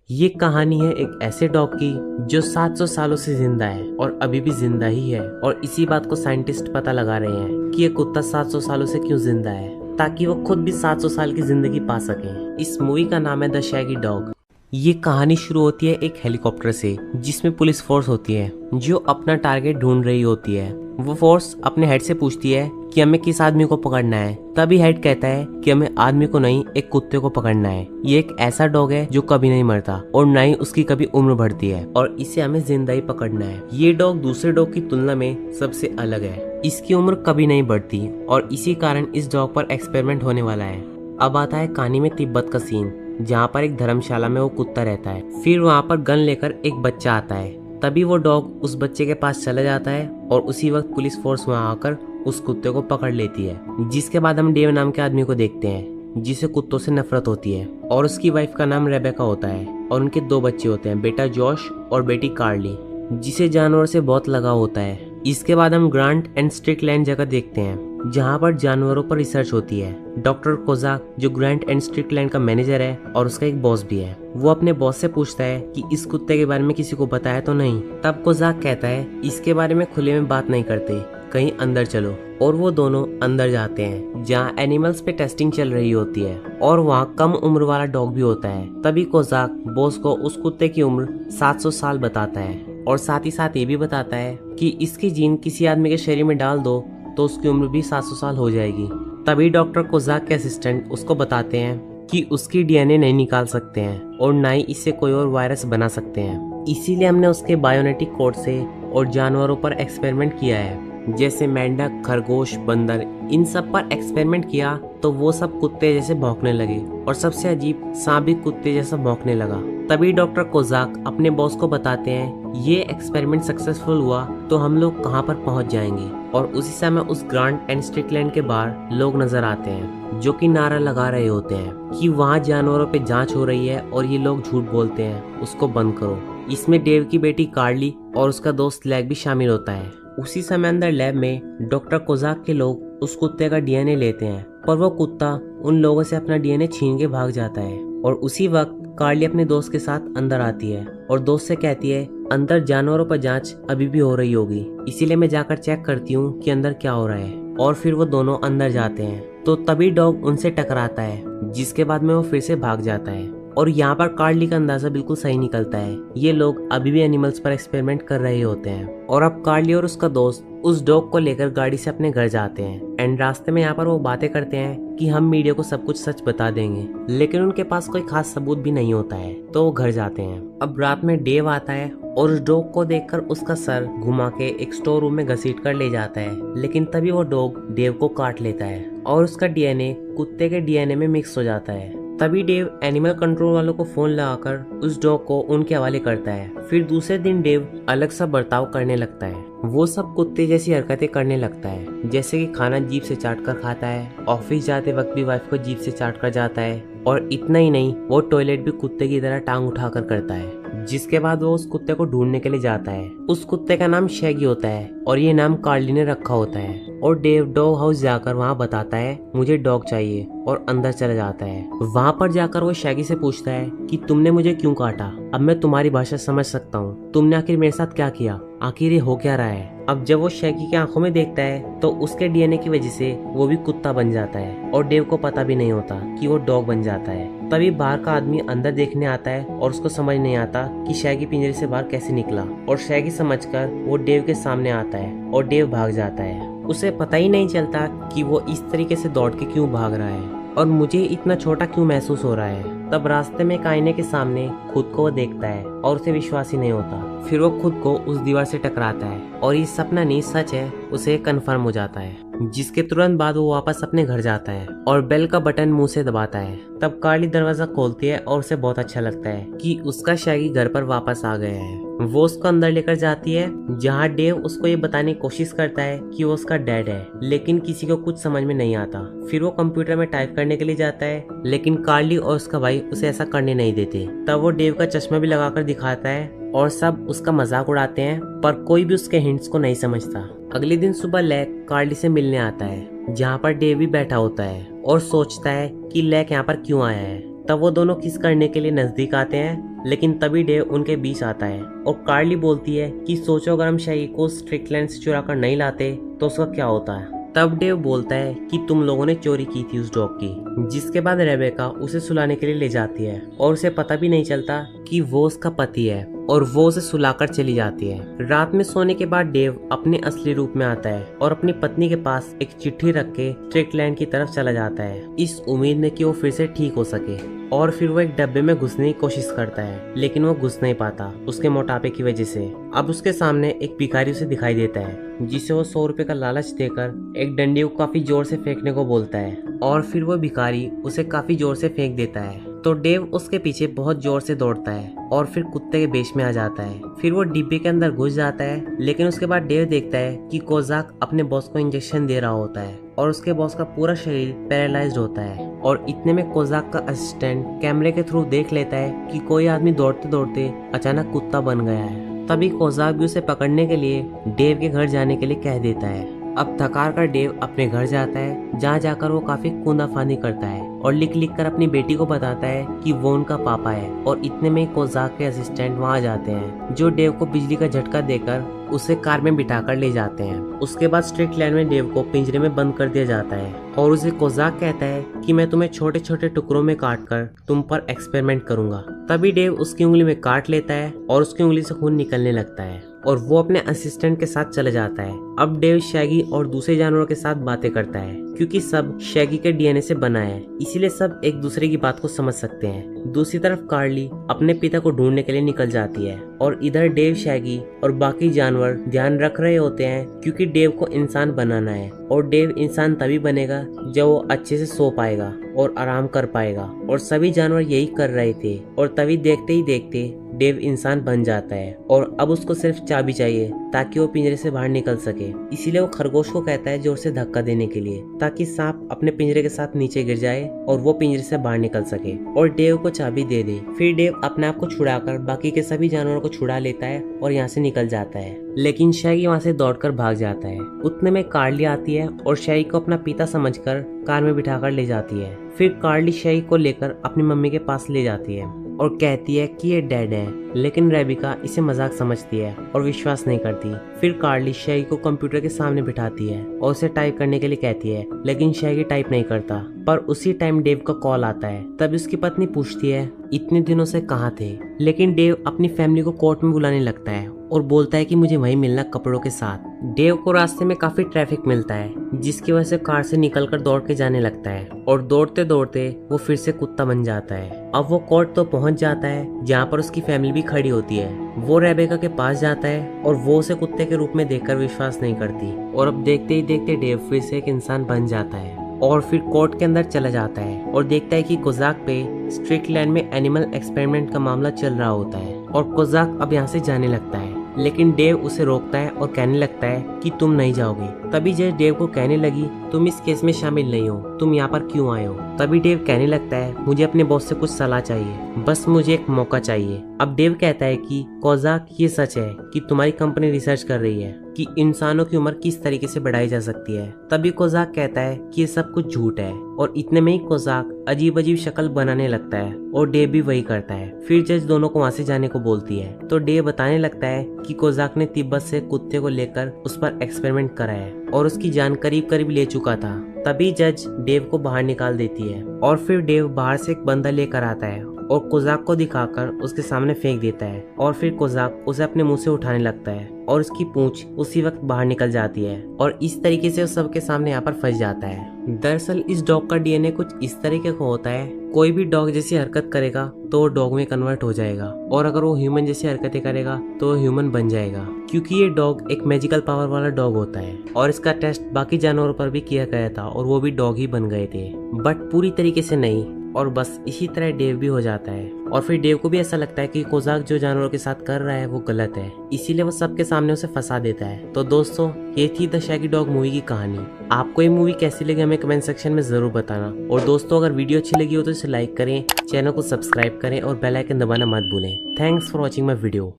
ये कहानी है एक ऐसे डॉग की जो 700 सालों से जिंदा है और अभी भी जिंदा ही है। और इसी बात को साइंटिस्ट पता लगा रहे हैं कि ये कुत्ता 700 सालों से क्यों जिंदा है, ताकि वो खुद भी 700 साल की जिंदगी पा सके। इस मूवी का नाम है द शैगी डॉग। ये कहानी शुरू होती है एक हेलीकॉप्टर से, जिसमें पुलिस फोर्स होती है जो अपना टारगेट ढूंढ रही होती है। वो फोर्स अपने हेड से पूछती है कि हमें किस आदमी को पकड़ना है। तभी हेड कहता है कि हमें आदमी को नहीं, एक कुत्ते को पकड़ना है। ये एक ऐसा डॉग है जो कभी नहीं मरता और ना ही उसकी कभी उम्र बढ़ती है, और इसे हमें जिंदा ही पकड़ना है। ये डॉग दूसरे डॉग की तुलना में सबसे अलग है। इसकी उम्र कभी नहीं बढ़ती और इसी कारण इस डॉग पर एक्सपेरिमेंट होने वाला है। अब आता है कहानी में तिब्बत का सीन, जहाँ पर एक धर्मशाला में वो कुत्ता रहता है। फिर वहाँ पर गन लेकर एक बच्चा आता है। तभी वो डॉग उस बच्चे के पास चला जाता है और उसी वक्त पुलिस फोर्स वहाँ आकर उस कुत्ते को पकड़ लेती है। जिसके बाद हम डेव नाम के आदमी को देखते हैं, जिसे कुत्तों से नफरत होती है, और उसकी वाइफ का नाम रेबेका होता है और उनके 2 बच्चे होते हैं, बेटा जॉश और बेटी कार्ली, जिसे जानवर से बहुत लगाव होता है। इसके बाद हम ग्रांट एंड स्ट्रिकलैंड जगह देखते हैं, जहाँ पर जानवरों पर रिसर्च होती है। डॉक्टर कोजाक, जो ग्रांट एंड स्ट्रिकलैंड का मैनेजर है और उसका एक बॉस भी है, वो अपने बॉस से पूछता है कि इस कुत्ते के बारे में किसी को बताया तो नहीं। तब कोजाक कहता है इसके बारे में खुले में बात नहीं करते, कहीं अंदर चलो। और वो दोनों अंदर जाते हैं, जहाँ एनिमल्स पे टेस्टिंग चल रही होती है और वहाँ कम उम्र वाला डॉग भी होता है। तभी कोजाक बॉस को उस कुत्ते की उम्र 700 साल बताता है और साथ ही साथ ये भी बताता है कि इसकी जीन किसी आदमी के शरीर में डाल दो तो उसकी उम्र भी 700 साल हो जाएगी। तभी डॉक्टर कोजाक के असिस्टेंट उसको बताते हैं कि उसकी डीएनए नहीं निकाल सकते हैं और ना ही इससे कोई और वायरस बना सकते हैं। इसीलिए हमने उसके बायोनेटिक कोड से और जानवरों पर एक्सपेरिमेंट किया है, जैसे मेंढक, खरगोश, बंदर, इन सब पर एक्सपेरिमेंट किया तो वो सब कुत्ते जैसे भौंकने लगे और सबसे अजीब सांप भी कुत्ते जैसा भौंकने लगा। तभी डॉक्टर कोजाक अपने बॉस को बताते हैं ये एक्सपेरिमेंट सक्सेसफुल हुआ तो हम लोग कहाँ पर पहुँच जाएंगे। और उसी समय उस ग्रांट एंड स्ट्रिकलैंड के बाहर लोग नजर आते हैं जो कि नारा लगा रहे होते हैं कि वहाँ जानवरों पे जांच हो रही है और ये लोग झूठ बोलते हैं, उसको बंद करो। इसमें डेव की बेटी कार्ली और उसका दोस्त लैग भी शामिल होता है। उसी समय अंदर लैब में डॉक्टर कोजाक के लोग उस कुत्ते का डीएनए लेते हैं, पर वो कुत्ता उन लोगों से अपना डीएनए छीन के भाग जाता है। और उसी वक्त कार्ली अपने दोस्त के साथ अंदर आती है और दोस्त से कहती है अंदर जानवरों पर जांच अभी भी हो रही होगी, इसीलिए मैं जाकर चेक करती हूँ कि अंदर क्या हो रहा है। और फिर वो दोनों अंदर जाते हैं तो तभी डॉग उनसे टकराता है, जिसके बाद में वो फिर से भाग जाता है। और यहाँ पर कार्ली का अंदाजा बिल्कुल सही निकलता है, ये लोग अभी भी एनिमल्स पर एक्सपेरिमेंट कर रहे होते हैं। और अब कार्ली और उसका दोस्त उस डॉग को लेकर गाड़ी से अपने घर जाते हैं एंड रास्ते में यहाँ पर वो बातें करते हैं कि हम मीडिया को सब कुछ सच बता देंगे, लेकिन उनके पास कोई खास सबूत भी नहीं होता है, तो वो घर जाते हैं। अब रात में डेव आता है और उस डॉग को देखकर उसका सर घुमा के एक स्टोर रूम में घसीट कर ले जाता है, लेकिन तभी वो डॉग डेव को काट लेता है और उसका डीएनए कुत्ते के डीएनए में मिक्स हो जाता है। तभी डेव एनिमल कंट्रोल वालों को फोन लगाकर उस डॉग को उनके हवाले करता है। फिर दूसरे दिन डेव अलग सा बर्ताव करने लगता है, वो सब कुत्ते जैसी हरकतें करने लगता है, जैसे कि खाना जीभ से चाट कर खाता है, ऑफिस जाते वक्त भी वाइफ को जीभ से चाट कर जाता है, और इतना ही नहीं वो टॉयलेट भी कुत्ते की तरह टांग उठाकर करता है। जिसके बाद वो उस कुत्ते को ढूंढने के लिए जाता है। उस कुत्ते का नाम शैगी होता है और ये नाम कार्ली ने रखा होता है। और डेव डॉग हाउस जाकर वहाँ बताता है मुझे डॉग चाहिए और अंदर चला जाता है। वहाँ पर जाकर वो शैगी से पूछता है कि तुमने मुझे क्यों काटा, अब मैं तुम्हारी भाषा समझ सकता हूँ, तुमने आखिर मेरे साथ क्या किया, आखिर ये हो क्या रहा है। अब जब वो शैगी की आंखों में देखता है तो उसके डीएनए की वजह से वो भी कुत्ता बन जाता है और डेव को पता भी नहीं होता कि वो डॉग बन जाता है। तभी बाहर का आदमी अंदर देखने आता है और उसको समझ नहीं आता कि शैगी पिंजरे से बाहर कैसे निकला, और शैगी समझकर वो डेव के सामने आता है और डेव भाग जाता है। उसे पता ही नहीं चलता कि वो इस तरीके से दौड़ के क्यों भाग रहा है और मुझे इतना छोटा क्यों महसूस हो रहा है। तब रास्ते में एक आईने के सामने खुद को वो देखता है और उसे विश्वास ही नहीं होता। फिर वो खुद को उस दीवार से टकराता है और ये सपना नहीं सच है उसे कंफर्म हो जाता है। जिसके तुरंत बाद वो वापस अपने घर जाता है और बेल का बटन मुंह से दबाता है। तब कार्ली दरवाजा खोलती है और उसे बहुत अच्छा लगता है कि उसका शैगी घर पर वापस आ गया है। वो उसको अंदर लेकर जाती है, जहाँ डेव उसको ये बताने की कोशिश करता है कि वो उसका डैड है, लेकिन किसी को कुछ समझ में नहीं आता। फिर वो कंप्यूटर में टाइप करने के लिए जाता है, लेकिन कार्ली और उसका भाई उसे ऐसा करने नहीं देते। तब वो डेव का चश्मा भी लगाकर दिखाता है और सब उसका मजाक उड़ाते हैं, पर कोई भी उसके हिंट्स को नहीं समझता। अगले दिन सुबह लैक कार्ली से मिलने आता है, जहाँ पर डेव भी बैठा होता है और सोचता है कि लैक यहाँ पर क्यों आया है। तब वो दोनों किस करने के लिए नजदीक आते हैं, लेकिन तभी डेव उनके बीच आता है और कार्ली बोलती है कि सोचो अगर हम शैगी को स्ट्रिकलैंड से चुरा कर नहीं लाते तो उसका क्या होता है। तब डेव बोलता है कि तुम लोगों ने चोरी की थी उस डॉग की, जिसके बाद रेबेका उसे सुलाने के लिए ले जाती है और उसे पता भी नहीं चलता कि वो उसका पति है और वो उसे सुलाकर चली जाती है। रात में सोने के बाद डेव अपने असली रूप में आता है और अपनी पत्नी के पास एक चिट्ठी रख के स्ट्रिकलैंड की तरफ चला जाता है, इस उम्मीद में कि वो फिर से ठीक हो सके। और फिर वो एक डब्बे में घुसने की कोशिश करता है, लेकिन वो घुस नहीं पाता उसके मोटापे की वजह से। अब उसके सामने एक भिखारी उसे दिखाई देता है, जिसे वो 100 रुपए का लालच देकर एक डंडी को काफी जोर से फेंकने को बोलता है और फिर वो भिखारी उसे काफी जोर से फेंक देता है। तो डेव उसके पीछे बहुत जोर से दौड़ता है और फिर कुत्ते के बेश में आ जाता है। फिर वो डिब्बे के अंदर घुस जाता है, लेकिन उसके बाद डेव देखता है कि कोजाक अपने बॉस को इंजेक्शन दे रहा होता है और उसके बॉस का पूरा शरीर पैरालाइज्ड होता है। और इतने में कोजाक का असिस्टेंट कैमरे के थ्रू देख लेता है कि कोई आदमी दौड़ते दौड़ते अचानक कुत्ता बन गया है। तभी कोजाक भी उसे पकड़ने के लिए डेव के घर जाने के लिए कह देता है। अब थकार कर डेव अपने घर जाता है, जहाँ जाकर वो काफी कूदाफानी करता है और लिख लिख कर अपनी बेटी को बताता है कि वो उनका पापा है। और इतने में कोजाक के असिस्टेंट वहाँ जाते हैं, जो डेव को बिजली का झटका देकर उसे कार में बिठाकर ले जाते हैं। उसके बाद स्ट्रिकलैंड में डेव को पिंजरे में बंद कर दिया जाता है और उसे कोजाक कहता है कि मैं तुम्हें छोटे छोटे टुकड़ों में काट कर तुम पर एक्सपेरिमेंट करूंगा। तभी डेव उसकी उंगली में काट लेता है और उसकी उंगली से खून निकलने लगता है और वो अपने असिस्टेंट के साथ चला जाता है। अब डेव शैगी और दूसरे जानवरों के साथ बातें करता है, क्योंकि सब शैगी के डीएनए से बना है, इसीलिए सब एक दूसरे की बात को समझ सकते हैं। दूसरी तरफ कार्ली अपने पिता को ढूंढने के लिए निकल जाती है और इधर डेव, शैगी और बाकी जानवर ध्यान रख रहे होते हैं, क्योंकि डेव को इंसान बनाना है और डेव इंसान तभी बनेगा जब वो अच्छे से सो पाएगा और आराम कर पाएगा। और सभी जानवर यही कर रहे थे और तभी देखते ही देखते डेव इंसान बन जाता है और अब उसको सिर्फ चाबी चाहिए ताकि वो पिंजरे से बाहर निकल सके। इसीलिए वो खरगोश को कहता है जोर से धक्का देने के लिए, ताकि सांप अपने पिंजरे के साथ नीचे गिर जाए और वो पिंजरे से बाहर निकल सके और डेव को चाबी दे दे। फिर डेव अपने आप को छुड़ाकर बाकी के सभी जानवरों को छुड़ा लेता है और यहाँ से निकल जाता है, लेकिन शैगी वहाँ से दौड़कर भाग जाता है। उतने में कार्ली आती है और शैगी को अपना पिता समझकर कार में बिठाकर ले जाती है। फिर कार्ली शैगी को लेकर अपनी मम्मी के पास ले जाती है और कहती है कि ये डेड है, लेकिन रेबिका इसे मजाक समझती है और विश्वास नहीं करती। फिर कार्ली शैगी को कंप्यूटर के सामने बिठाती है और उसे टाइप करने के लिए कहती है, लेकिन शैगी टाइप नहीं करता। पर उसी टाइम डेव का कॉल आता है। तब उसकी पत्नी पूछती है इतने दिनों से कहाँ थे, लेकिन डेव अपनी फैमिली को कोर्ट में बुलाने लगता है और बोलता है कि मुझे वहीं मिलना कपड़ों के साथ। डेव को रास्ते में काफी ट्रैफिक मिलता है, जिसकी वजह से कार से निकलकर दौड़ के जाने लगता है और दौड़ते दौड़ते वो फिर से कुत्ता बन जाता है। अब वो कोर्ट तो पहुंच जाता है, जहाँ पर उसकी फैमिली भी खड़ी होती है। वो रेबेका के पास जाता है और वो उसे कुत्ते के रूप में देखकर विश्वास नहीं करती और अब देखते ही देखते डेव फिर से एक इंसान बन जाता है और फिर कोर्ट के अंदर चला जाता है और देखता है कि कोजाक पे स्ट्रिकलैंड में एनिमल एक्सपेरिमेंट का मामला चल रहा होता है और कोजाक अब यहाँ से जाने लगता है, लेकिन डेव उसे रोकता है और कहने लगता है कि तुम नहीं जाओगे। तभी जज डेव को कहने लगी तुम इस केस में शामिल नहीं हो, तुम यहाँ पर क्यों आए हो। तभी डेव कहने लगता है मुझे अपने बॉस से कुछ सलाह चाहिए, बस मुझे एक मौका चाहिए। अब डेव कहता है कि कोजाक ये सच है कि तुम्हारी कंपनी रिसर्च कर रही है कि इंसानों की उम्र किस तरीके से बढ़ाई जा सकती है। तभी कोजाक कहता है कि ये सब कुछ झूठ है और इतने में ही कोजाक अजीब अजीब शक्ल बनाने लगता है और डेव भी वही करता है। फिर जज दोनों को वहाँ से जाने को बोलती है तो डेव बताने लगता है कि कोजाक ने तिब्बत से कुत्ते को लेकर उस पर एक्सपेरिमेंट करा है और उसकी जान करीब करीब ले चुका था। तभी जज डेव को बाहर निकाल देती है और फिर डेव बाहर से एक बंदा लेकर आता है और कोजाक को दिखाकर उसके सामने फेंक देता है और फिर कोजाक उसे अपने मुंह से उठाने लगता है और उसकी पूंछ उसी वक्त बाहर निकल जाती है और इस तरीके से वो सबके सामने यहाँ पर फंस जाता है। दरअसल इस डॉग का डीएनए कुछ इस तरीके का होता है, कोई भी डॉग जैसी हरकत करेगा तो वो डॉग में कन्वर्ट हो जाएगा और अगर वो ह्यूमन जैसी हरकतें करेगा तो वो ह्यूमन बन जाएगा, क्योंकि ये डॉग एक मैजिकल पावर वाला डॉग होता है। और इसका टेस्ट बाकी जानवरों पर भी किया गया था और वो भी डॉग ही बन गए थे, बट पूरी तरीके से नहीं। और बस इसी तरह डेव भी हो जाता है और फिर डेव को भी ऐसा लगता है कि कोजाक जो जानवरों के साथ कर रहा है वो गलत है, इसीलिए वो सबके सामने उसे फंसा देता है। तो दोस्तों ये थी द शैगी डॉग मूवी की कहानी। आपको ये मूवी कैसी लगी हमें कमेंट सेक्शन में जरूर बताना और दोस्तों अगर वीडियो अच्छी लगी हो तो इसे लाइक करें, चैनल को सब्सक्राइब करें और बेल आइकन दबाना मत भूलें। Thanks for watching my video.